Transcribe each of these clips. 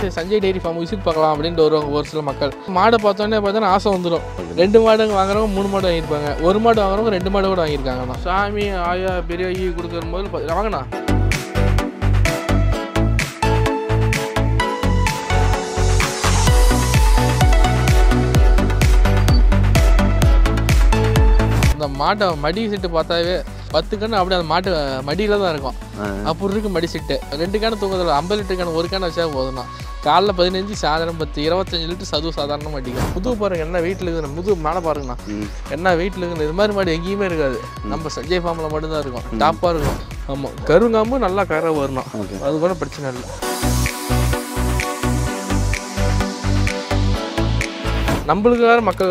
சரி Sanjay dairy farm visit பார்க்கலாம் அப்படின்ட்டு வருவாங்க ஒரு சில மக்கள். மாடை பார்த்தோன்னே பார்த்தோன்னா ஆசை வந்துடும். 2 மாடுங்க வாங்குறவங்க 3 மாடு வாங்கியிருப்பாங்க, 1 மாடு வாங்குறவங்க 2 மாடு கூட வாங்கியிருக்காங்கண்ணா. சாமி ஆயா பெரிய கொடுக்குற போது வாங்கண்ணா. அந்த மாட்டை மடி செட்டு பார்த்தாவே 10 கன்று அப்படியே அந்த மாட்டு மடியில் தான் இருக்கும். அப்படி இருக்கு மடி செட்டு. 2 கேன் தூங்குறதில்ல, 50 லிட்டர் கேன் 1 கேன் வச்சா போதும்ண்ணா. காலைல 15, சாயந்தரம் 10, 25 லிட்டர் சதுவு சாதாரணமாக அடிக்கும். புது பாருங்க என்ன வெயிட்டில் இருக்குது, முது மேலே பாருங்கண்ணா என்ன வெயிட்டில் இருக்குது. இது மாதிரி மாடு எங்கேயுமே இருக்காது, நம்ம சஞ்சய் ஃபார்மில் மட்டும்தான் இருக்கும். டாப்பாக இருக்கும். ஆமாம், கருங்காம்பு நல்லா கரை வரணும், அது கூட பிரச்சனை இல்லை. நம்மளுக்கு வேறு மக்கள்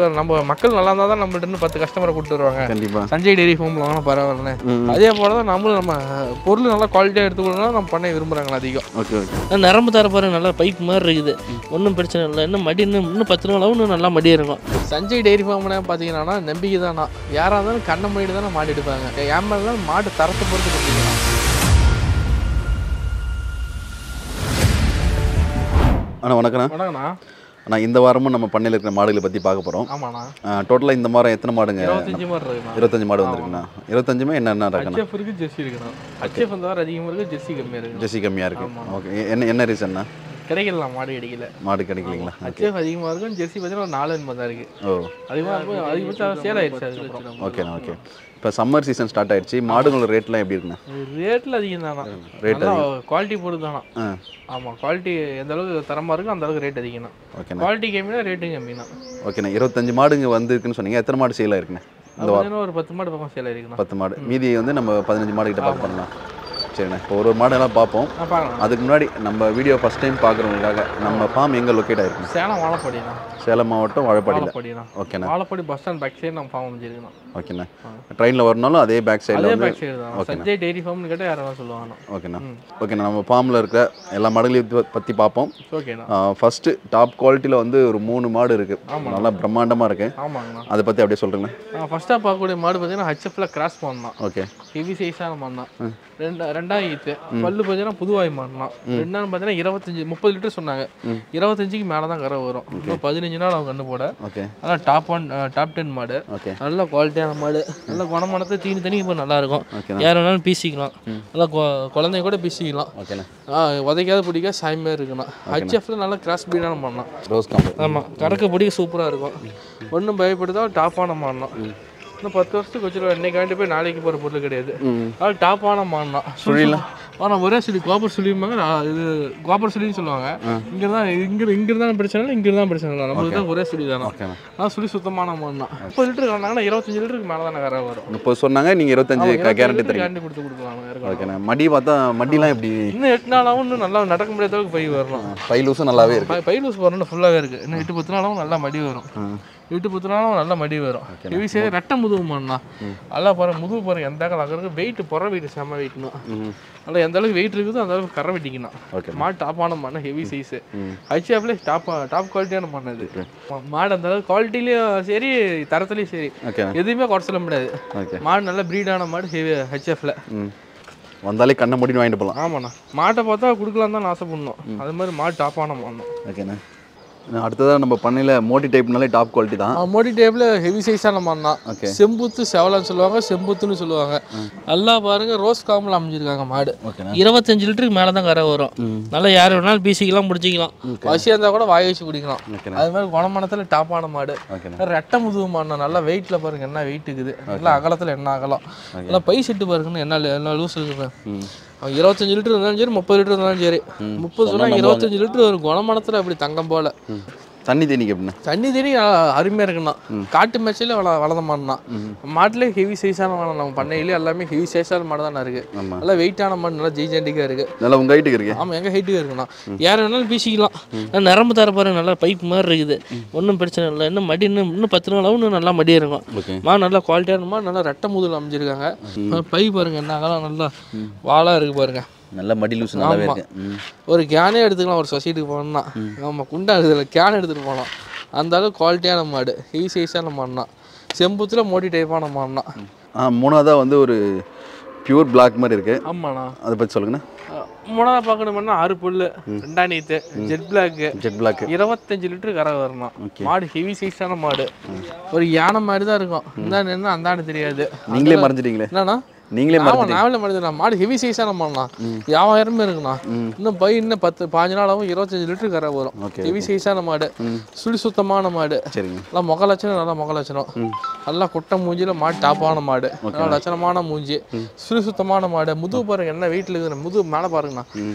நல்லா இருந்தால் தான் நம்மள்ட்ட 10 கஸ்டமரை கூப்பிட்டு வருவாங்க. கண்டிப்பாக சஞ்சய் டெய்ரி ஃபார்மில் வாங்கினா பரவாயில்ல. அதே போல் தான் நம்ம பொருள் நல்லா குவாலிட்டியாக எடுத்துக்கணும்னா நம்ம பண்ண விரும்புகிறாங்களா அதிகம். Okay okay. நரம்பு தர பாருங்க நல்லா பைப் மாதிரி இருக்குது, ஒன்றும் பிரச்சனை இல்லை. இன்னும் மடி இன்னும் 10 நாளாகவும் இன்னும் நல்லா மடி இருக்கும். சஞ்சய் டெய்ரி ஃபார்ம்னா பார்த்தீங்கன்னா நம்பிக்கை தானா. யாராக இருந்தாலும் கண்ணை மூடிட்டு தானே மாடு எடுப்பாங்க. ஏமாலாம் மாடு தரத்தை பொறுத்து கொடுத்தீங்கன்னா. அண்ணா வணக்கண்ணா. வணக்கண்ணா. ஆனால் இந்த வாரமும் நம்ம பண்ணையில் இருக்கிற மாடுகளை பற்றி பார்க்க போகிறோம். ஆமாண்ணா. டோட்டலாக இந்த வாரம் எத்தனை மாடுங்க? 25 மாடு இருக்குண்ணா. 25 மாடு வந்துருக்குண்ணா. 25மே என்னென்ன இருக்குண்ணா? HF இருக்குது, ஜெர்சி இருக்குண்ணா. HF இந்த வாரம் அதிகமாக இருக்குது, ஜெர்சி கம்மியாக இருக்குது. ஜெர்சி கம்மியாக இருக்குது. ஓகே. என்ன ரீசன்னா? கிடைக்கலாம், மாடு கிடைக்கல. மாடு கிடைக்கலீங்களா? HF அதிகமாக இருக்கும், ஜெர்சி பார்த்தீங்கன்னா ஒரு 4 என்பது தான் இருக்குது. ஓ, அதிகமாக இருக்கும். அதிகபட்சம் சேல் ஆயிடுச்சு அதுக்கப்புறம். ஓகேண்ணா. ஓகே. இப்போ சம்மர் சீசன் ஸ்டார்ட் ஆயிடுச்சு, மாடுகளோட ரேட்லாம் எப்படி இருக்குண்ணா? ரேட்டில் அதிகம் தானா. ரேட் குவாலிட்டி பொறுத்து தானா. ஆமாம், குவாலிட்டி எந்த அளவுக்கு தரமாக இருக்கும் அந்த அளவுக்கு ரேட் அதிகம்ண்ணா. ஓகே. குவாலிட்டி கம்மினா ரேட்டும் கம்மிண்ணா. ஓகேண்ணா. 25 மாடுங்க வந்துருக்குன்னு சொன்னீங்க, எத்தனை மாடு சேல் ஆயிருக்குண்ணா? இந்த வாரம் ஒரு 10 மாடு பக்கம் சேல் ஆயிருக்குண்ணா. 10 மாடு. மீதி வந்து நம்ம 15 மாடு கிட்ட பார்க்க பண்ணலாம். சரிண்ணா. இப்போ ஒரு மாடெல்லாம் பார்ப்போம். அதுக்கு முன்னாடி நம்ம வீடியோ ஃபஸ்ட் டைம் பார்க்குறவங்களுக்காக நம்ம ஃபார்ம் எங்கே லொக்கேட் ஆகிருக்கும்? சேலம் வாழப்பாடிண்ணா. சேலம் மாவட்டம் வாழப்பாடியில். ஓகேண்ணா. Vazhapadi bus stand back side நம்ம ஃபார்ம் அமைச்சிருக்கோம். ஓகேண்ணா. ட்ரெயினில் வரனாலும் அதே பேக் சைடில் வந்து பேக் சைடு தான். சஞ்சய் டெய்ரி ஃபார்ம்னு கேட்டால் யாராவது சொல்லுவாங்க. ஓகேண்ணா. ஓகேண்ணா. நம்ம ஃபார்மில் இருக்க எல்லா மாடுகளையும் பற்றி பார்ப்போம். ஓகேண்ணா. ஃபஸ்ட்டு டாப் குவாலிட்டியில் வந்து ஒரு 3 மாடு இருக்குது, நல்லா பிரம்மாண்டமாக இருக்குது. ஆமாங்கண்ணா. அதை பற்றி அப்படியே சொல்கிறேங்கண்ணா. ஃபஸ்ட்டாக பார்க்கக்கூடிய மாடு பார்த்தீங்கன்னா HFல கிராஸ் பண்ணலாம். ஓகே. ஹெவி சைஸான மாடுனா. ரெண்டாயிரத்து பல்லு பார்த்தீங்கன்னா புதுவாய் மாடுனா. ரெண்டாவது பார்த்தீங்கன்னா 25-30 லிட்டர் சொன்னாங்க. 25க்கு மேலே தான் கரை வரும். இப்போ 15 நாள் அவங்க கண்ணு போட. ஓகே. அதான் டாப் 10 மாடு. ஓகே. நல்ல குவாலிட்டியான மாடு, நல்ல குணமானத்தை தீனி இப்போ நல்லா இருக்கும். யார் வேணாலும் பீசிக்கலாம், நல்லா குழந்தைய கூட பீசிக்கலாம். ஓகேண்ணா. உதைக்காத பிடிக்க சாயமே இருக்குண்ணா. HFல நல்லா கிராஸ் பீடான மாடுனா. ரோஸ் காம்பு. ஆமாம், கறக்க பிடிக்க சூப்பராக இருக்கும். ஒன்றும் பயப்படுதா டாப்பான மாடுனா. இன்னும் 10 வருஷத்துக்கு வச்சுருவோம். இன்னைக்கு வாங்கிட்டு போய் நாளைக்கு போகிற பொருள் கிடையாது. அது டாப்பான மாடுனா. சுழிலாம் ஆனால் ஒரே சுழி கோப்பர் சுழிம்பாங்க. இது கோப்பர் சுழின்னு சொல்லுவாங்க. இங்கே தான் பிரச்சனை இல்லை, இங்கே தான் பிரச்சனை இல்லை. நம்மளுக்கு தான் ஒரே சுழி தானே. ஆனால் சுழி சுத்தமான மாடுனா. 30 லிட்டர் கறந்தாங்கன்னா 25 லிட்டருக்கு மேலே தானே கரை வரும். இப்போ சொன்னாங்க நீங்கள் 25 கேரண்டி கொடுத்து கொடுக்கலாம். ஓகேண்ணா. மடி பார்த்தா மடிலாம் எப்படி? இன்னும் 8 நாளாகவும் இன்னும் நல்லா நடக்க முடியாத அளவுக்கு பை வரணும். பை லூஸும் நல்லாவே இருக்குது. பை லூஸ் வரணும், ஃபுல்லாகவே இருக்குது. இன்னும் 8-10 நாளாகவும் நல்லா மடி வரும். 8-10 நாளும் நல்லா மடி வரும். ஹெவி சைஸ் ரெட்டை முதுகு மாடுனா. நல்லா பாருங்க, முதுகு பாருங்க எந்த அளவுக்கு வெயிட், புற வெயிட் செம்ம வெயிட்ணும். நல்லா எந்த அளவுக்கு வெயிட் இருக்குதோ அந்த அளவுக்கு கரை வெட்டிக்கணும். மாடு டாப்பான மாடு, ஹெவி சைஸ். HFல டாப் குவாலிட்டியான மாடு. அது மாடு அந்த அளவுக்கு குவாலிட்டிலையும் சரி, தரத்துலையும் சரி, எதுவுமே குறை சொல்ல முடியாது. மாடு நல்ல ப்ரீடான மாடு HFல. வந்தாலே கண்ணை மூடின்னு வாங்கிட்டு போகலாம். ஆமாண்ணா. மாட்டை பார்த்தா கொடுக்கலாம் தான் ஆசைப்படணும். அது மாதிரி மாடு டாப்பான மாடு. ஓகேண்ணா. அடுத்ததாக நம்ம பண்ணையில் மோட்டி டைப்னாலே டாப் குவாலிட்டி தான். மோட்டி டைப்பில் ஹெவி சைஸான மாடு தான். செம்புத்து செவலான்னு சொல்லுவாங்க, செம்புத்துன்னு சொல்லுவாங்க. நல்லா பாருங்க, ரோஸ் காம்பில் அமைஞ்சிருக்காங்க மாடு. 25 லிட்டருக்கு மேலே தான் கரை வரும். நல்லா யார் வேணாலும் பீசிக்கலாம், முடிச்சிக்கலாம். வசியாக இருந்தால் கூட வாய் வச்சு குடிக்கலாம். அது மாதிரி குணமானத்தில் டாப்பான மாடு. ரெட்டை முதுகு மாடுனா. நல்லா வெயிட்டில் பாருங்க என்ன வெயிட் இருக்குது, நல்லா அகலத்தில் என்ன அகலம், நல்லா பை செட்டு பாருங்கன்னு என்ன லூஸ் இருக்குது. 25 லிட்டர் இருந்தாலும் சரி, 30 லிட்டர் இருந்தாலும் சரி. 30 சொன்னால் 25 லிட்டர் வரும். குணமானத்தில் அப்படி தங்கம் போல. தண்ணி தேனிக்கு எப்படின்னா? தண்ணி தேனி அருமையாக இருக்குண்ணா. காட்டு மேட்சில் வளர்ந்த மாடுனா. மாட்டிலே ஹெவி சைஸான மாடு. நம்ம பண்ணையிலே எல்லாமே ஹெவி சைஸான மாடு தானே இருக்குது. நல்லா வெயிட்டான மாடு, நல்லா ஜெய்ஜெண்டிக்காக இருக்குது. நல்லா உங்கள் ஹைட்டுக்கு இருக்குது. ஆமாம், எங்கள் ஹைட்டுக்கு இருக்குண்ணா. யார் வேணாலும் பீசிக்கலாம். நரம்பு தர பாருங்க நல்லா பைப் மாதிரி இருக்குது, ஒன்றும் பிரச்சனை இல்லை. இன்னும் மடி இன்னும் 10 நாளாகவும் இன்னும் நல்லா மடி இருக்கும். மாடு நல்லா குவாலிட்டியான மாடு, நல்லா ரெட்டை முதுகில் அமைஞ்சிருக்காங்க. பை பாருங்க என்ன அகலம், நல்லா வாழாக இருக்குது பாருங்க. நல்ல மடி லூஸ் நல்லாவே இருக்கு. ஒரு கேனே எடுத்துக்கலாம் ஒரு சொசைட்டிக்கு போனோம்னா. நம்ம குண்டா இதில் கேன் எடுத்துகிட்டு போகலாம். அந்த அளவுக்கு குவாலிட்டியான மாடு, ஹெவி சைஸான மாடுனா. செம்புத்தில் மோட்டி டைப்பான மாடுனா. மூணாவதாக வந்து ஒரு பியூர் பிளாக் மாதிரி இருக்கு. ஆமாண்ணா. அதை பற்றி சொல்லுங்கண்ணா. மூணாவது பார்க்கணும்னா 6 புல்லு, 2 நீத்து, ஜெட் பிளாக், 25 லிட்டர் கரை வரணும். மாடு ஹெவி சைஸான மாடு, ஒரு யானை மாதிரி தான் இருக்கும். இந்த நின்று அந்தாண்டு தெரியாது. நீங்களே மறைஞ்சிட்டீங்களே என்னண்ணா? நீங்களே நாவலே மனிதனா மாடு ஹெவி சைஸான மாடுண்ணா. 5000 இருக்குண்ணா. இன்னும் பை இன்னும் 10-15 நாள் ஆகும். 25 லிட்டர் கரை வரும். ஹெவி சைஸான மாடு, சுழி சுத்தமான மாடு. நல்லா முக லட்சணம், நல்லா முக லட்சணம், நல்லா குட்டை மூஞ்சில மாடு டாப்பான மாடு, நல்லா லட்சணமான மூஞ்சி, சுழி சுத்தமான மாடு. முதுகு பாருங்க என்ன வெயிட்ல இருக்குது, முதுகு மேலே பாருங்கண்ணா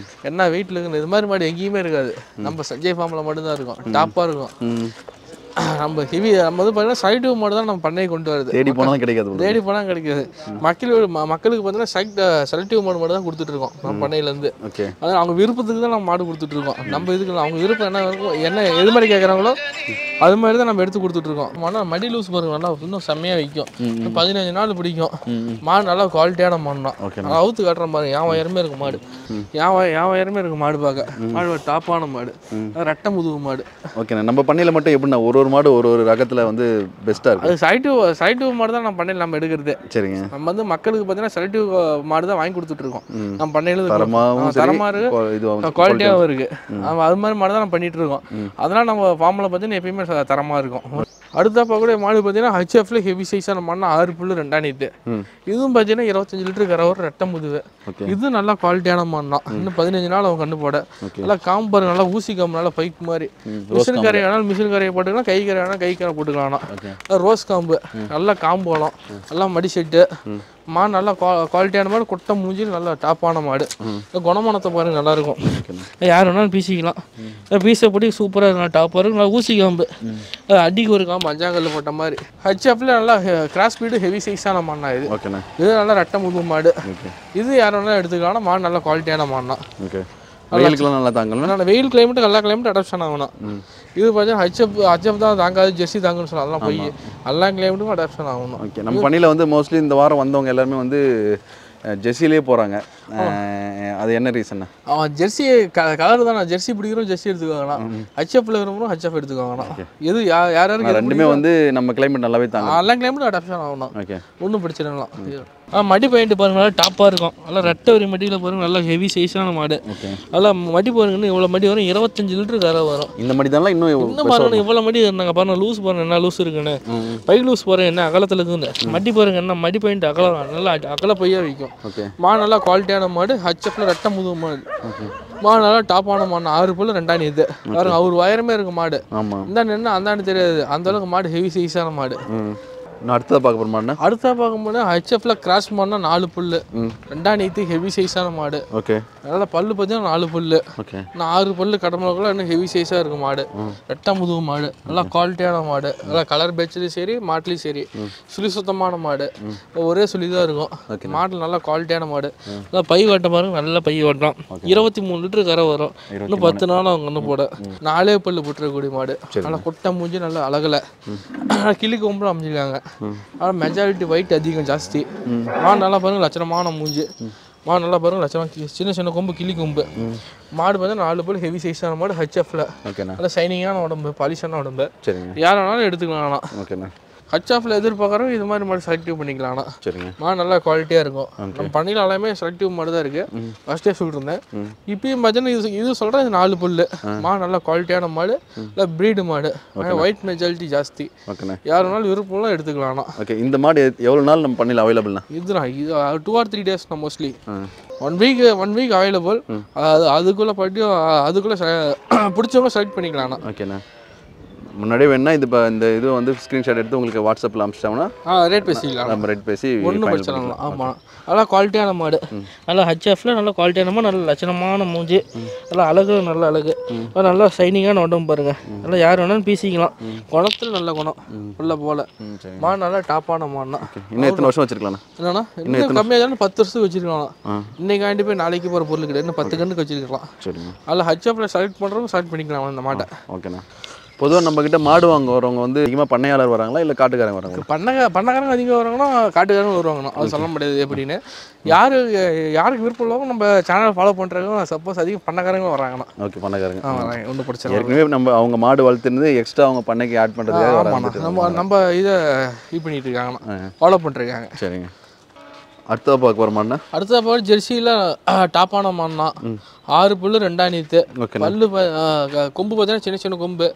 என்ன வெயிட்ல இருக்குது. இது மாதிரி மாடு எங்கேயுமே இருக்காது. நம்ம சஞ்சய் ஃபார்ம்ல மட்டும்தான் இருக்கும். டாப்பா இருக்கும். நம்ம ஹெவி நம்ம வந்து பார்த்தீங்கன்னா சைடு மாடு தான் நம்ம பண்ணையை கொண்டு வருது. தேடி போனால் கிடைக்காது. தேடி போனால் கிடைக்காது. மக்களுக்கு பார்த்தீங்கன்னா செலக்டிவ் மாடு மட்டும் தான் கொடுத்துட்டு இருக்கோம் நம்ம பண்ணையிலேருந்து. அது அவங்க விருப்பத்துக்கு தான் நம்ம மாடு கொடுத்துட்டு இருக்கோம். நம்ம இதுக்கு அவங்க விருப்பம் என்ன எது மாதிரி கேட்குறாங்களோ அது மாதிரி தான் நம்ம எடுத்து கொடுத்துட்டு இருக்கோம். ஆனால் மடி லூஸ் பாருங்க நல்லா இன்னும் செம்மையாக வைக்கும். 15 நாள் பிடிக்கும். மாடு நல்லா குவாலிட்டியான மாடு தான். நல்லா அவுத்து காட்டுற பாருங்க. 5000 இருக்கு மாடு. 5000 இருக்கு மாடு பார்க்க. மாடு டாப்பான மாடு, ரெட்டை முதுகு மாடு. ஓகே, நம்ம பண்ணையில் மட்டும் எப்படின்னா ஒரு மாடு ஒரு ரகத்தில் வந்து பெஸ்ட்டாக இருக்கும். அது செலக்டிவ் மாடு தான் நம்ம பண்ணையில் நம்ம எடுக்கிறது. சரிங்க. நம்ம வந்து மக்களுக்கு பார்த்தீங்கன்னா செலக்டிவ் மாடு தான் வாங்கி கொடுத்துட்டு இருக்கோம். நம்ம பண்ணையில் தரமாக இருக்கு, குவாலிட்டியாகவும் இருக்கு. அது மாதிரி மாடு தான் நம்ம பண்ணிட்டு இருக்கோம். அதனால நம்ம ஃபார்மில் பார்த்தீங்கன்னா எப்பயுமே தரமாக இருக்கும். அடுத்த பார்க்கக்கூடிய மாடு பார்த்தீங்கன்னா ஹெச்எஃப்ல ஹெவி சைஸான மாடுனா 6 புல்லு 2 நீத்து. இதுவும் பார்த்தீங்கன்னா 25 லிட்டர் கரை ஒரு ரெட்டை முதுகு. இது நல்லா குவாலிட்டியான மாடு தான். இன்னும் 15 நாள் அவங்க கண்டு போட. நல்லா காம்பு நல்லா ஊசி காம்பு நல்லா பைக் மாதிரி. மிஷின் கரை வேணாலும் மிஷின் கரையை போட்டுக்கலாம், கை கரை வேணாலும் கை கரை போட்டுக்கலாம். ரோஸ் காம்பு நல்லா காம்பு வளம், நல்லா மடி செட்டு. மாடு நல்லா குவாலிட்டியான மாடு, குட்டை மூஞ்சில் நல்லா டாப்பான மாடு. குணமானத்தை பாருங்க நல்லா இருக்கும். யார் வேணாலும் பீசிக்கலாம். பீஸை போட்டு சூப்பராக இருக்கும், டாப்பாக இருக்கும். நல்லா ஊசி காம்பு, அடிக்கு ஒரு காம்பு 5ஆம் கல் போட்ட மாதிரி. ஹெச்எஃப்ல நல்லா கிராஸ் ஸ்பீடு ஹெவி சைஸான மாடுனா இது. இது நல்லா ரெட்டை முது மாடு. இது யார் வேணாலும் எடுத்துக்கலாம். மாடு நல்லா குவாலிட்டியான மாடுனா. வெயிலுக்குலாம் நல்லா தாங்கலாம். வெயில் கிளைமேட் எல்லா கிளைமேட் அடாப்ஷன் ஆகணும். இது பார்த்தீங்கன்னா ஹெச்எஃப் தான் தாங்காது, ஜெர்சி தாங்குன்னு சொல்லலாம். அதெல்லாம் போய் எல்லா கிளைமேட்டுக்கும் அடாப்ஷன் ஆகணும். ஓகே, நம்ம பணியில் வந்து மோஸ்ட்லி இந்த வாரம் வந்தவங்க எல்லாருமே வந்து ஜெர்சிலே போகிறாங்க. அது என்ன ரீசன்? ஜெர்சி கலர் தான். ஜெர்சி பிடிக்கிறோம் ஜெர்சி எடுத்துக்கோங்கண்ணா. ஹெச்எஃப்ல விரும்புகிறோம் ஹெச்எஃப் எடுத்துக்கோங்கண்ணா. இது யாருக்கு ரெண்டுமே வந்து நம்ம கிளைமேட் நல்லாவே தாங்க. எல்லா கிளைமேட்டும் அடாப்ஷன் ஆகணும். ஓகே, ஒன்றும் பிரச்சனை. மடி பாயிண்ட் பாருங்க நல்லா டாப்பாக இருக்கும். நல்லா ரெட்டை ஒரு மடியில் பாருங்க நல்லா ஹெவி சைஸான மாடு. நல்லா மடி பாருங்கன்னு இவ்வளோ மடி வரும். 25 லிட்டர் கரை வரும். இந்த மடி தான் இன்னும் பாருங்க இவ்வளோ மடி இருந்தாங்க பாருங்க. லூஸ் பாருங்க என்ன லூஸ் இருக்குன்னு. பை லூஸ் பாருங்க என்ன அகலத்தில் இருக்குன்னு. மடி பாருங்க என்ன மடி பாயிண்ட் அகலம் நல்லா அகல பையாக வைக்கும். மாடு நல்லா குவாலிட்டியான மாடு. ஹெச்எஃப்ல ரெட்டை முதுகு மாடு. மாடு நல்லா டாப்பான மாடு. 6 புல்லு 2 நீத்து பாருங்க. அவர் உயரமே இருக்கு மாடு. இந்த நின்று அந்தாண்டு தெரியாது. அந்த அளவுக்கு மாடு ஹெவி சைஸான மாடு. அடுத்ததாக பார்க்க போகிற மாடுனா பார்க்கும்போது ஹெச்எஃப்ல கிராஸ் மாடுனா 4 புல்லு 2 நீத்து ஹெவி சைஸான மாடு. ஓகே, அதனால பல்லு பார்த்தீங்கன்னா 4 புல்லு. நான் 6 பல்லு கடமைக்குள்ள இன்னும் ஹெவி சைஸாக இருக்கும் மாடு. ரெட்டை முதுகு மாடு. நல்லா குவாலிட்டியான மாடு. நல்லா கலர் பேட்ச்லேயும் சரி மாட்டுலேயும் சரி சுழி சுத்தமான மாடு. ஒரே சுழி தான் இருக்கும். மாட்டில் நல்லா குவாலிட்டியான மாடு. நல்லா பை ஓட்டம் பாருங்க. நல்லா பை ஓட்டம். 23 லிட்டர் கரை வரும். இன்னும் 10 நாள் அவங்க ஒன்று போட. 4 பல்லு புட்டுறக்கூடிய மாடு. நல்லா குட்டை மூஞ்சி நல்லா அழகலை கிளி கொம்புல அமைஞ்சிருக்காங்க. ஆனால் மெஜாரிட்டி ஒயிட் அதிகம் ஜாஸ்தி. மாடு நல்லா பாருங்க லட்சணமான மூஞ்சி. மாடு நல்லா பாருங்க லட்சணம் சின்ன சின்ன கொம்பு கிளி கொம்பு. மாடு பார்த்தா 4 பல்லு ஹெவி சைஸான மாடு. ஹெச்எஃப்ல நல்லா ஷைனிங்கான உடம்பு, பாலிஷான உடம்பு. யார் வேணாலும் எடுத்துக்கலாம். ஓகேண்ணா. ஹெச்எஃப்ல எதிர்பார்க்குறோம் இது மாதிரி மாடு செலக்டிவ் பண்ணிக்கலாம். சரிங்க. மாடு நல்லா குவாலிட்டியாக இருக்கும். நம்ம பண்ணியில் எல்லாமே செலக்டிவ் மாடு தான் இருக்குது. ஃபஸ்ட்டே சொல்லிருந்தேன். இப்பயும் பார்த்தீங்கன்னா இது சொல்கிறேன். இது 4 புல்லு மாடு. நல்லா குவாலிட்டியான மாடு. இல்லை ப்ரீடு மாடு. ஒயிட் மெஜாரிட்டி ஜாஸ்தி. ஓகேண்ணா. யார் வேணாலும் விருப்பம்லாம் எடுத்துக்கலாம். ஓகே, இந்த மாடு எவ்வளோ நாள் நம்ம பண்ணியில் அவைலபிள்னா? இதுதான் இது 2 or 3 days நான் மோஸ்ட்லி 1 week அவைலபிள். அதுக்குள்ளே போய்ட்டு அதுக்குள்ளே பிடிச்சவங்க செலக்ட் பண்ணிக்கலாம். ஓகேண்ணா. முன்னாடியே வேணா இந்த இது வந்து ஸ்க்ரீன்ஷாட் எடுத்து உங்களுக்கு வாட்ஸ்அப்பில் அனுப்பிச்சிட்டோம்னா ரேட் பேசிக்கலாம். நம்ம ரேட் பேசி ஒன்றும் பிரச்சனை இல்லை. ஆமாம், நல்லா குவாலிட்டியான மாடு. நல்லா ஹெச்எஃப்ல நல்லா குவாலிட்டியான மாடு. நல்ல லட்சணமான மூஞ்சி. நல்லா அழகு, நல்ல அழகு. நல்லா ஷைனிங்கான உடம்பு பாருங்க. நல்லா யார் வேணாலும் பீசிக்கலாம். குணத்தில் நல்ல குணம் உள்ள போல. மாடு நல்லா டாப்பான மாடுனா. இன்னும் எத்தனை வருஷம் வச்சிருக்கலாம்? என்னன்னா இன்னும் கம்மியாக தானே 10 வருஷத்துக்கு வச்சிருக்கலாம். இன்னைக்காண்டி போய் நாளைக்கு போகிற பொருள் கிடையாது. இன்னும் 10 கண்டுக்கு வச்சிருக்கலாம். சரிங்க. அதில் ஹெச்எஃப்ல செலக்ட் பண்ணுறவங்க செலக்ட் பண்ணிக்கலாம் இந்த மாட்டை. ஓகேண்ணா. பொதுவாக நம்மக்கிட்ட மாடு வாங்க வரவங்க வந்து அதிகமாக பண்ணையாளர் வராங்களா இல்லை காட்டுக்காரங்க வராங்க? பண்ணக்காரங்க அதிகம் வராங்கன்னா காட்டுக்காரங்க வருவாங்கண்ணா. அது சொல்ல முடியாது எப்படின்னு. யாருக்கு விருப்பம் உள்ளவங்க நம்ம சேனல் ஃபாலோ பண்ணுறவங்க சப்போஸ் அதிகம் பண்ணக்காரங்க வராங்கண்ணா. ஓகே, பண்ணக்காரங்க வராங்க. ஒன்றும் பிரச்சனை. ஏற்கனவே நம்ம அவங்க மாடு வளர்த்துருந்து எக்ஸ்ட்ரா அவங்க பண்ணைக்கு ஆட் பண்ணுறது நம்ம இதை இது பண்ணிட்டு இருக்காங்கண்ணா. ஃபாலோ பண்ணிருக்காங்க. சரிங்க. அடுத்ததாக பார்க்க போகிற மாடுண்ணா? அடுத்ததாக பார்க்க ஜெர்சியில் டாப்பான மாடுனா 6 புல்லு 2 நீத்து. பல்லு கொம்பு பார்த்தீங்கன்னா சின்ன சின்ன கொம்பு.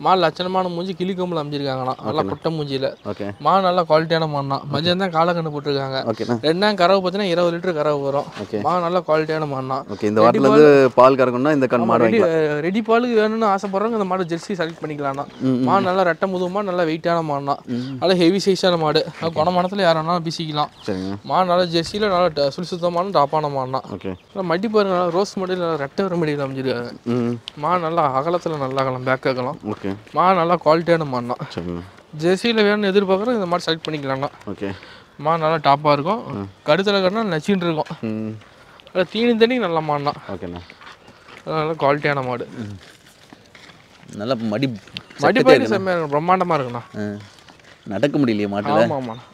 மாடு லட்சணமான மூஞ்சி, கிளி கொம்புல அமைஞ்சிருக்காங்கண்ணா. நல்லா குட்டை மூஞ்சியில். மாடு நல்லா குவாலிட்டியான மாடுனா. மதியம் தான் காலை கண்ணு போட்டிருக்காங்க. 2 கறவை பார்த்தீங்கன்னா 20 லிட்டர் கறவை வரும். மாடு நல்லா குவாலிட்டியான மாடுனா. இந்த வாட்டில் வந்து பால் கறக்கணும்னா இந்த கண் மாடு ரெடி பாலுக்கு வேணும்னு ஆசைப்படுறவங்க இந்த மாடு ஜெர்சி செலக்ட் பண்ணிக்கலாம்ண்ணா. மாடு நல்லா ரெட்டை முதுமா, நல்லா வெயிட்டான மாடுனா. நல்லா ஹெவி சைஸான மாடு. குணமானத்தில் யார் வேணாலும் பீசிக்கலாம். மாடு நல்லா ஜெர்சியில் நல்லா சுத்தமான டாப்பான மாடுனா. மடி பாருங்க, நல்லா ரோஸ் மடி, நல்லா ரெட்டை வர மடியில் அமைஞ்சிருக்காங்க. மாடு நல்லா அகலத்தில் நல்லா அகலம், பேக் அகலம். மாடு நல்லா குவாலிட்டியான மாடுனா. ஜெர்சியில் வேணும்னு எதிர்பார்க்குறோம் இந்த மாதிரி செலக்ட் பண்ணிக்கலாம்ண்ணா. மாடு நல்லா டாப்பாக இருக்கும். கருத்தில் கட்டினா நச்சின்னு இருக்கும். நல்லா தீனி தண்ணி நல்ல மாடுனா. நல்லா குவாலிட்டியான மாடு. நல்லா மடி பாடி செம்மையாக பிரம்மாண்டமாக இருக்குண்ணா. நடக்க முடியலையே மாட்டில். ஆமாம் ஆமாண்ணா.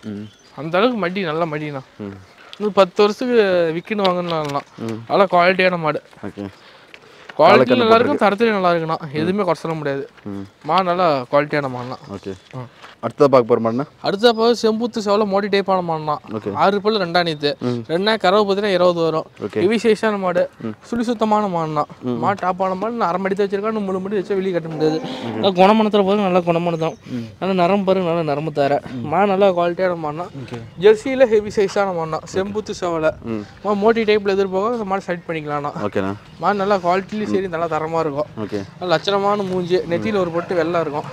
அந்த அளவுக்கு மடி, நல்ல மடிண்ணா. இன்னும் 10 வருஷத்துக்கு விற்கணும் வாங்கணும்னா. நல்லா குவாலிட்டியான மாடு. குவாலிட்டி நல்லா இருக்கும், தரத்துலேயும் நல்லா இருக்குண்ணா. எதுவுமே குறை சொல்ல முடியாது. மாடு நல்லா குவாலிட்டியான மாடுண்ணா. அடுத்ததாக பார்க்க போகிற மாடுண்ணா? அடுத்ததாக பார்க்க செம்புத்து செவலை மோடி டைப்பான மாடுண்ணா. 6 பல்லு 2 நீத்து. 2 கறவை பார்த்தீங்கன்னா 20 வரும். ஹெவி சைஸான மாடு, சுத்தமான மாடுண்ணா. மாடு டாப்பான மாடு. அரை மடி தான் வச்சிருக்கா, இன்னும் 3 மடி வச்சா வெளியே கட்ட முடியாது. நல்லா குணமணத்தில் பாருங்க, நல்லா குணமணம். நல்லா நரம்பு பாருங்க, நல்லா நரம்பு தர மாடு. நல்லா குவாலிட்டியான மாடுண்ணா. ஜெர்சியில் ஹெவி சைஸான மாடுண்ணா. செம்புத்து செவலை மோட்டி டைப்பில் எதிர்பார்க்க இந்த மாதிரி செலக்ட் பண்ணிக்கலாம்ண்ணா. மாடு நல்லா குவாலிட்டிலையும் சரி, நல்லா தரமாக இருக்கும். நல்லா லட்சணமான மூஞ்சி, நெத்தியில் ஒரு பொட்டு வெள்ளை இருக்கும்.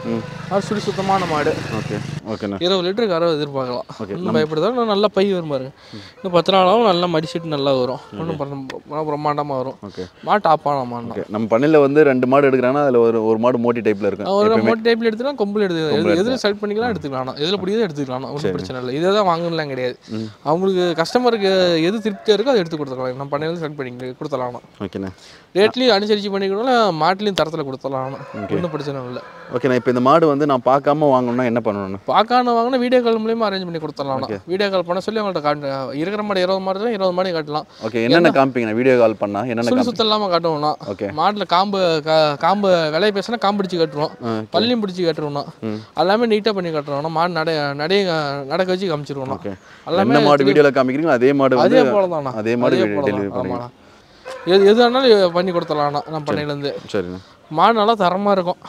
மாடு சுத்தமான மாடு. 20 லிட்டர் கறவை எதிர்பார்க்கலாம். ஒன்றும் பயப்படுதா, நல்லா பை வரும் பாருங்க. இன்னும் 10 நாளாகவும் நல்லா மடிச்சிட்டு நல்லா வரும். ஒன்றும் பிரம்மாண்டமாக வரும். மாடு டாப்பான மாடு. நம்ம பண்ணையில் வந்து 2 மாடு எடுக்கிறாங்கன்னா அதில் ஒரு மாடு மோட்டி டைப்பில் இருக்கும். ஒரு மோட்டி டைப்பில் எடுத்துக்கலாம், கொம்பில் எடுத்துக்கலாம். எதில் செலக்ட் பண்ணிக்கலாம் எடுத்துக்கலாம். எதில் பிடிக்குதோ எடுத்துக்கலாம். ஒன்றும் பிரச்சனை இல்லை. இதை தான் வாங்கலாம் கிடையாது. அவங்களுக்கு கஸ்டமருக்கு எது திருப்தியாக இருக்கோ அதை எடுத்து கொடுத்துக்கலாம். நம்ம பண்ணையில் செலக்ட் பண்ணி கொடுத்துலாம். ஓகேண்ணா. ரேட்லேயும் அனுசரித்து பண்ணிக்கணும், மாட்டிலையும் தரத்தில் கொடுத்துலாம். ஒன்றும் பிரச்சனை இல்லை. ஓகேண்ணா. இப்போ இந்த மாடு வந்து நான் பார்க்காம வாங்கணும்னா என்ன பண்ணணும்? பார்க்காம வாங்கினா வீடியோ கால் மூலியமாக அரேஞ்ச் பண்ணி கொடுத்துடலாம். வீடியோ கால் பண்ண சொல்லி அவங்கள்ட்ட இருக்கிற மாடு 20 மாடு தான் 20 மாடு காட்டலாம். ஓகே. என்னென்ன காமிப்பீங்க வீடியோ கால் பண்ணால்? என்னென்ன சுத்தம் இல்லாமல் காட்டுவோம்னா, மாட்டில் காம்பு விலையை பேசினா காம்பு பிடிச்சி கட்டுருவோம், பள்ளியும் பிடிச்சி கட்டுருவோம்னா, எல்லாமே நீட்டாக பண்ணி கட்டுறோம். மாடு நடக்க வச்சு காமிச்சிருவோம். எல்லாமே மாடு வீடியோவில் காமிக்கிறீங்களா? அதே மாடு அதே போல தானா? அதே மாடு டெலிவரி பண்ணுவாங்க. எது வேணாலும் பண்ணி கொடுத்துடலாம்ண்ணா நம்ம பண்ணையிலேருந்து. சரிண்ணா. மாடு நல்லா தரமாக இருக்கும்.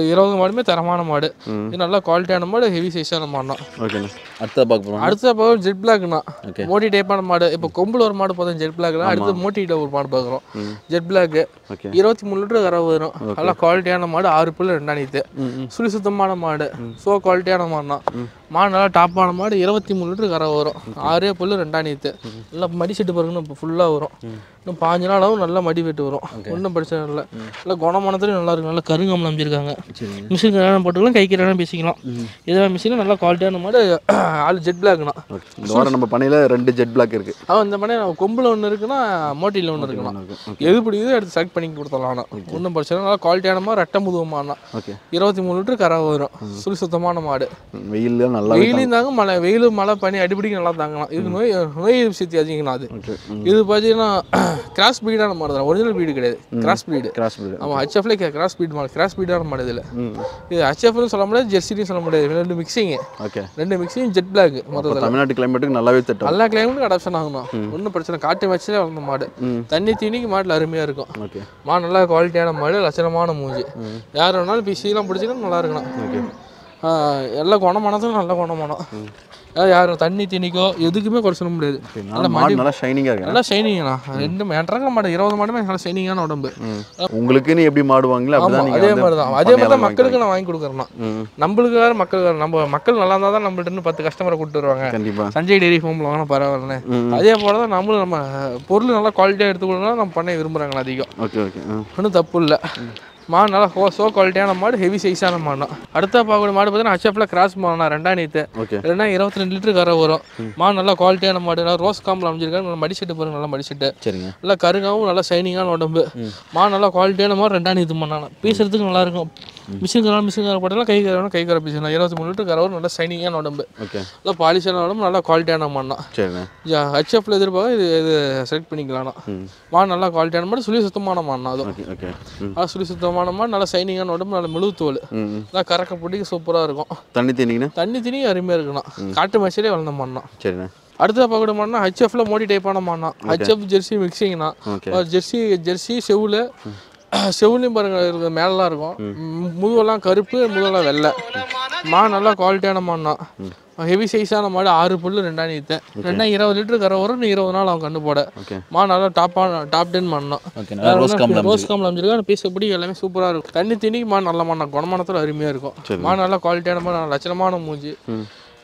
20 மாடுமே தரமான மாடு. இது நல்லா குவாலிட்டியான மாடு, ஹெவி சைஸான மாடுனா. ஓகேண்ணா. அடுத்த பார்க்க ஜெட் பிளாக்ண்ணா. மோட்டி டைப்பான மாடு. இப்போ கொம்பில் ஒரு மாடு பார்த்தோம் ஜெட் பிளாக்லாம். அடுத்து மோட்டிகிட்ட ஒரு மாடு பார்க்குறோம் ஜெட் பிளாக். 23 லிட்டர் கறவை வரும். நல்லா குவாலிட்டியான மாடு. 6 புல்லு 2 நீத்து. சுத்தமான மாடு. குவாலிட்டியான மாடுனா. மாடு நல்லா டாப்பான மாடு. 23 லிட்டர் கறவை வரும். 6 புல்லு 2 நீத்து. நல்லா மடி செட்டு பாருங்கன்னு இப்போ ஃபுல்லாக வரும். இன்னும் 5 நாளாகவும் நல்லா மடி வெட்டு வரும். ஒன்றும் பிரச்சனை இல்லை. நல்லா குணமானத்துலையும் நல்லா இருக்கும். நல்லா கருங்கம்ல அமைச்சிருக்காங்க. மிஷின் போட்டுக்கலாம், கைக்கு வேணாலும் பேசிக்கலாம். இதெல்லாம் மிஷின் நல்லா குவாலிட்டியான மாடு. ஆள் ஜெட் பிளாக்னா. இந்த வாரம் நம்ம பண்ணையில் 2 ஜெட் பிளாக் இருக்குது. இந்த பண்ணை கொம்பில் ஒன்று இருக்குன்னா மோட்டியில் ஒன்று இருக்குண்ணா. எது பிடிக்குதோ எடுத்து செலக்ட் பண்ணி கொடுத்துடலாம். ஒன்றும் பிரச்சனை. நல்லா குவாலிட்டியான மாடு, ரெட்டை முதுகுமானா. 23 லிட்டர் கறவை வரும். சுத்தமான மாடு. வெயிலும் நல்லா வெயிலும் தாங்க, மழை வெயிலும் மழை பனி அடிப்படிக்கு நல்லா தாங்கலாம். இது நோய் சக்தி அதிகம்னா. அது இது பார்த்தீங்கன்னா கிராஸ் பீடான மாடு தான். ஒரிஜினல் பீடு கிடையாது, கிராஸ் பீடு. ஆமாம், ஹெச்எஃப்ல கிராஸ் பீட் மாடு. கிராஸ் பீடான மாடு. இதில் இது ஹெச்எஃப்னு சொல்ல முடியாது, ஜெர்சிலையும் சொல்ல முடியாது. 2 மிக்சிங்கு. 2 mixing jet black. மொத்தம் தமிழ்நாட்டு கிளைமேட்டுக்கு நல்லாவே தட்டும். எல்லா கிளைமேட்டுக்கும் அடாப்ஷன் ஆகணும். ஒன்றும் பிரச்சனை. காட்டு வச்சுலே வளர்ந்த மாடு. தண்ணி தீனிக்கு மாட்டில் அருமையாக இருக்கும். மாடு நல்லா குவாலிட்டியான மாடு, லட்சணமான மூஞ்சி. யார் வேணாலும் பிசிலாம் பிடிச்சிங்கன்னா நல்லா இருக்கணும். எல்லாம் குணமானதும் நல்ல குணமானம். யாரும் தண்ணி தீனிக்கோ எதுக்குமே குறை சொல்ல முடியாது. நல்லா ஷைனிங்காக இருக்கு. நல்லா ஷைனிங்கண்ணா. 2 மேட்டராக மாடு 20 மாடுமே நல்லா ஷைனிங்கான உடம்பு. உங்களுக்குன்னு எப்படி மாடு வாங்கல அதே மாதிரி தான். அதே மாதிரி தான் மக்களுக்கு நான் வாங்கி கொடுக்குறேன்னா. நம்மளுக்கு வேறு மக்கள் நம்ம மக்கள் நல்லா இருந்தால் தான் நம்மள்ட்ட 10 கஸ்டமரை கூப்பிட்டு வருவாங்க. கண்டிப்பாக சஞ்சய் டெய்ரி ஃபார்மில் வாங்கினா பரவாயில்லண்ணே. அதே போல தான் நம்மளும் நம்ம பொருள் நல்லா குவாலிட்டியாக எடுத்துக்கொள்ளலாம் நம்ம பண்ண விரும்புகிறாங்களா அதிகம். Okay okay. ஒன்றும் தப்பு இல்லை. மாடு நல்லா குவாலிட்டியான மாடு, ஹெவி சைஸான மாடு. அடுத்த பார்க்கக்கூடிய மாடு பார்த்தீங்கன்னா ஹெச்எஃப்ல கிராஸ் மாடுனா. 2 நீத்து. 22 லிட்டர் கறவை வரும். மாடு நல்லா குவாலிட்டியான மாடு. நல்லா ரோஸ் காம்பில் அமைஞ்சிருக்காங்க. நல்லா மடிச்செட்டு பாருங்க, நல்லா மடிச்செட்டு. சரிங்க. நல்லா கருங்காவும் நல்லா ஷைனிங்கான உடம்பு. மாடு நல்லா குவாலிட்டியான மாடு. 2 நீத்து மாடு. பீசுறதுக்கு நல்லா இருக்கும். மிஷின் கரை போட்டாலும் கை கரை பீசலாம். 23 லிட்டர் கறவை நல்லா ஷைனிங்கான உடம்பு. நல்லா பாலிஷான உடம்பு. நல்லா குவாலிட்டியான மாடுனா. ஹெச்எஃப்ல எதிர்பார்க்க இது செலக்ட் பண்ணிக்கலாம். மாடு நல்லா குவாலிட்டியான மாடு, சுத்தமான மாடுனா. அதுவும் சுத்தமான மாடு, நல்லா ஷைனிங்கான உடம்பு, நல்ல முழு தோல். நல்லா கறக்க பிடிக்க சூப்பராக இருக்கும். தண்ணி தண்ணி அருமையாக இருக்குண்ணா. காட்டு மசிலே வளர்ந்த மாடுனா. சரிண்ணா. அடுத்த பார்க்கக்கூடிய மாடுனா ஹெச்எஃப்ல மோடி டைப்பான மாடுனா ஹெச்எஃப் ஜெர்சி மிக்சிங்னா ஜெர்சி செவுலையும் பாருங்க மேலெலாம் இருக்கும் முதுவெல்லாம் கருப்பு முதுவெல்லாம் வெள்ளை மாடு நல்லா குவாலிட்டியான மாடுனா ஹெவி சைஸான மாடு 6 புல்லு 2 நீத்தேன் 20 லிட்டரு கரை வரும் 20 நாள் அவன் கண்டு போட மாடு நல்லா டாப் 10 மாடுனா ரோஸ் காம்பில் அமைஞ்சிருக்கா பீஸ் எப்படி எல்லாமே சூப்பராக இருக்கும் தண்ணி திணிக்கு மாடு நல்ல மாடு குணமானத்தில் அருமையாக இருக்கும் மாடு நல்லா குவாலிட்டியான மாடு லட்சணமான மூஞ்சி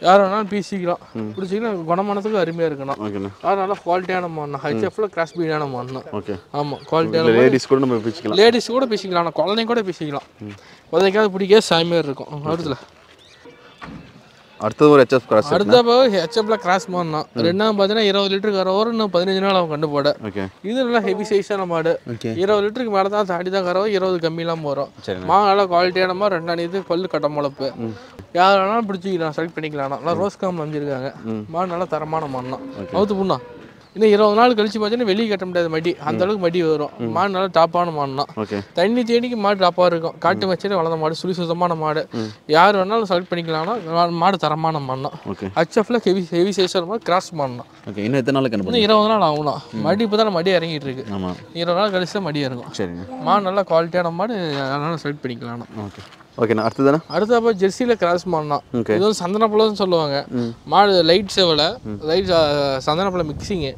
யார் வேணாலும் பீசிக்கலாம் பிடிச்சிக்கலாம் குணமானத்துக்கு அருமையாக இருக்கணும் யார் நல்லா குவாலிட்டியான மாடுனா ஹெச்எஃப்ல கிராஸ் பீடான மாடுனா ஆமாம் குவாலிட்டியான லேடிஸ் கூட பீசிக்கலாம் ஆனால் குழந்தைங்க கூட பீசிக்கலாம் குழந்தைக்காவது பிடிக்காது சாமியாக இருக்கும் அடுத்துல அடுத்தது ஒரு ஹெச்எஃப் கிராஸ் அடுத்த ஹெச்எஃப்ல கிராஸ் மாடுனா ரெண்டாவது பார்த்தீங்கன்னா 20 லிட்டருக்கு கரை வரும் இன்னும் 15 நாள் அவன் கண்டு போட இது நல்லா ஹெவி சைஸான மாடு 20 லிட்டருக்கு மேலே தான் தாண்டி தான் கரை 20 கம்மியெல்லாம் போகிறோம் மாடு நல்லா குவாலிட்டியான மாதிரி 2 இது பல்லு கட்ட முளப்பு யார் வேணாலும் பிடிச்சிக்கலாம் செலக்ட் பண்ணிக்கலாம் நல்லா ரோஸ் காம்பில் அமைஞ்சிருக்காங்க மாடு நல்லா தரமான மாடுனா அவுத்து புண்ணா இன்னும் 20 நாள் கழிச்சு பார்த்தீங்கன்னா வெளியே கட்ட முடியாது மடி அந்த அளவுக்கு மடி வரும் மாடு நல்லா டாப்பான மாடுனா தண்ணி தேடிக்கு மாடு டாப்பாக இருக்கும் காட்டு வச்சுட்டு வளர்ந்த மாடு சுத்தமான மாடு யார் வேணாலும் செலக்ட் பண்ணிக்கலாம்னா மாடு தரமான மாடுனா ஹெச்எஃப்ல ஹெவி சைஸான மாடு கிராஸ் மாடுனா இன்னும் எத்தனை நாளுக்கு இன்னும் 20 நாள் ஆகும்னா மடி இப்போ தான் மடி இறங்கிட்டு இருக்கு 20 நாள் கழிச்சு தான் மடி இறங்கும் மாடு நல்லா குவாலிட்டியான மாடு அதனால செலக்ட் பண்ணிக்கலாம் ஓகேண்ணா அடுத்தப்போ ஜெர்சியில் கிராஸ் மாடுனா இது வந்து சந்தனப்பழம்னு சொல்லுவாங்க மாடு லைட் செவலை சந்தனப்பழம் மிக்சிங்கு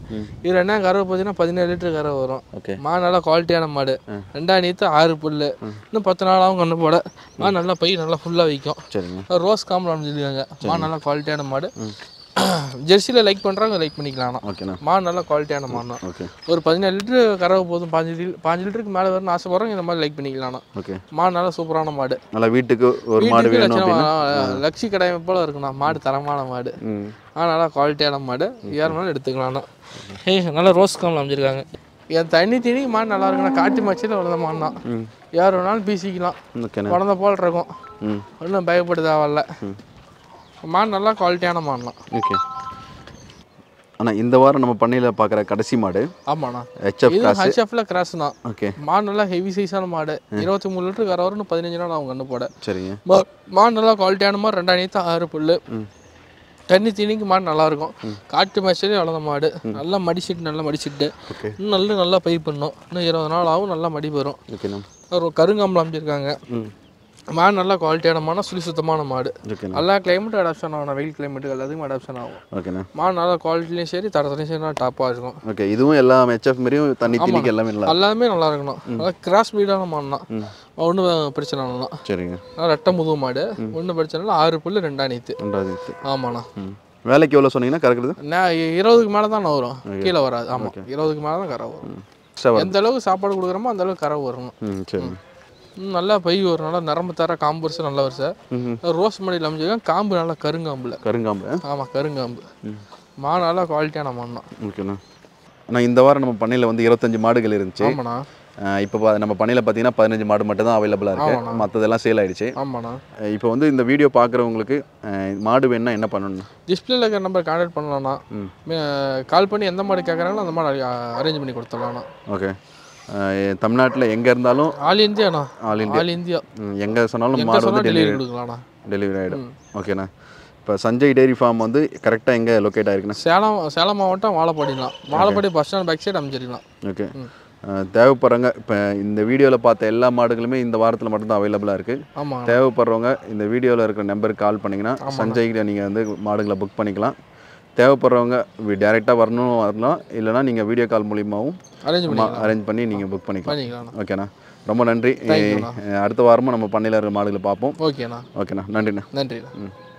இது 2 கறவை பார்த்தீங்கன்னா 17 லிட்டர் கறவை வரும் மாடு நல்லா குவாலிட்டியான மாடு 2 நீத்து 6 புல்லு இன்னும் 10 நாளாகவும் கண்ணு போட மாடு நல்லா பை நல்லா ஃபுல்லாக வைக்கும் ரோஸ் காம்பில் அமைஞ்சிருக்காங்க மாடு நல்லா குவாலிட்டியான மாடு ஜெர்சியில் லைக் பண்ணுறாங்க லைக் பண்ணிக்கலாம் மாடு நல்லா குவாலிட்டியான மாடுனா ஒரு 17 லிட்டரு கறவை போதும் 5 லிட்டருக்கு மேலே வரும்னு ஆசைப்படுறோம் இந்த மாதிரி லைக் பண்ணிக்கலாம் மாடு நல்லா சூப்பரான மாடு நல்லா வீட்டுக்கு ஒரு மாடு லக்ஷி கடை போல இருக்குண்ணா மாடு தரமான மாடு நல்லா குவாலிட்டியான மாடு யாருனாலும் எடுத்துக்கலாம்ண்ணா நல்லா ரோஸ் காம்பில் அமைஞ்சிருக்காங்க என் தண்ணி தீனி மாடு நல்லா இருக்குண்ணா காட்டு மச்சியில் வளர்ந்த மாடுனா யார் வேணாலும் பீசிக்கலாம் வளர்ந்த போல் இருக்கும் ஒன்றும் பயப்பட தேவையில்ல மாடு நல்லா குவாலிட்டியான மாடுலாம் ஓகே அண்ணா இந்த வாரம் நம்ம பண்ணையில் பார்க்குற கடைசி மாடு ஆமாண்ணா ஹெச்எஃப்ல கிராஸ்ண்ணா ஓகே மாடு நல்லா ஹெவி சைஸான மாடு 23 லிட்டர் கரை வரும் 15 நாள் அவங்க கண்ணு போட சரிங்க மாடு நல்லா குவாலிட்டியான மாடு 2 நீத்து 6 புல்லு தண்ணி தீனிக்கு மாடு நல்லா இருக்கும் காட்டு மேட்ச்லேயே வளர்ந்த மாடு நல்லா மடிச்சிட்டு இன்னும் நல்லா பயிர் பண்ணும் இன்னும் 20 நாள் ஆகும் நல்லா மடி வரும் கருங்காம்பில் அமைச்சிருக்காங்க மாடு நல்லா குவாலிட்டியான மாடு சுத்தமான மாடு எல்லா கிளைமேட்டும் அடாப்ஷன் ஆகும் வெயில் கிளைமேட்டுக்கு எல்லாத்துக்கும் அடாப்ஷன் ஆகும் ஓகேண்ணா மாடு நல்லா குவாலிட்டிலையும் சரி தரத்துலையும் சரி நல்லா டாப்பாக இருக்கும் ஓகே இதுவும் எல்லாம் ஹெச்எஃப் மாதிரியும் தண்ணி தீனிக்கு எல்லாமே நல்லா இருக்கணும் நல்லா கிராஸ் பீடான மாடுனா ஒன்றும் பிரச்சனை இல்லைண்ணா சரிங்க ரெட்டை முதுகு மாடு ஒன்றும் பிரச்சனை இல்லை 6 புல்லு 2 நீத்து ஆமாண்ணா வேலைக்கு எவ்வளோ சொன்னீங்கன்னா கறக்குறது 20க்கு மேலே தான் வரும் கீழே வராது ஆமாம் 20க்கு மேலே தான் கரை வரும் எந்த அளவுக்கு சாப்பாடு கொடுக்குறோமோ அந்த அளவுக்கு கரை வரணும் சரி நல்லா பை வரும் நல்லா நரம்பு தர காம்பு வருஷம் நல்லா வருஷம் ரோஸ் மடியில் அமைச்சிருக்காங்க காம்பு நல்லா கருங்காம்பு ஆமாம் கருங்காம்பு மாடு நல்லா குவாலிட்டியான மாடுனா ஓகேண்ணா ஆனால் இந்த வாரம் நம்ம பண்ணையில் வந்து 25 மாடுகள் இருந்துச்சு ஆமாண்ணா இப்போ நம்ம பண்ணையில் பார்த்தீங்கன்னா 15 மாடு மட்டும் தான் அவைலபிளாக இருக்குது மற்றதெல்லாம் சேல் ஆகிடுச்சு ஆமாண்ணா இப்போ வந்து இந்த வீடியோ பார்க்குறவங்களுக்கு மாடு வேணும்னா என்ன பண்ணணும் டிஸ்பிளேல இருக்கிற நம்பர் கான்டாக்ட் பண்ணலாம்ண்ணா கால் பண்ணி எந்த மாடு கேட்குறாங்களோ அந்த மாடு அரேஞ்ச் பண்ணி கொடுத்துடலாம்ண்ணா ஓகே தமிழ்நாட்டில் எங்கே இருந்தாலும் ஆல் இந்தியா எங்கே சொன்னாலும் மாடு வந்து டெலிவரி ஆகிடும் ஓகேண்ணா இப்போ சஞ்சய் டெய்ரி ஃபார்ம் வந்து கரெக்டாக எங்கே லொக்கேட் ஆகிருக்குண்ணா சேலம் மாவட்டம் Vazhapadi bus stand back side அமைச்சிருக்கலாம் ஓகே தேவைப்படுறவங்க இப்போ இந்த வீடியோவில் பார்த்த எல்லா மாடுகளுமே இந்த வாரத்தில் மட்டும்தான் அவைலபிளாக இருக்குது தேவைப்படுறவங்க இந்த வீடியோவில் இருக்கிற நம்பருக்கு கால் பண்ணிங்கன்னா சஞ்சய்கிட்ட நீங்கள் வந்து மாடுகளை புக் பண்ணிக்கலாம் தேவைப்படுறவங்க டேரெக்டாக வரலாம் இல்லைனா நீங்கள் வீடியோ கால் மூலியமாகவும் அரேஞ்ச் பண்ணி நீங்கள் புக் பண்ணிக்கலாம் ஓகேண்ணா ரொம்ப நன்றி அடுத்த வாரமும் நம்ம பண்ணையில் இருக்கிற மாடுகளை பார்ப்போம் ஓகேண்ணா நன்றிண்ணா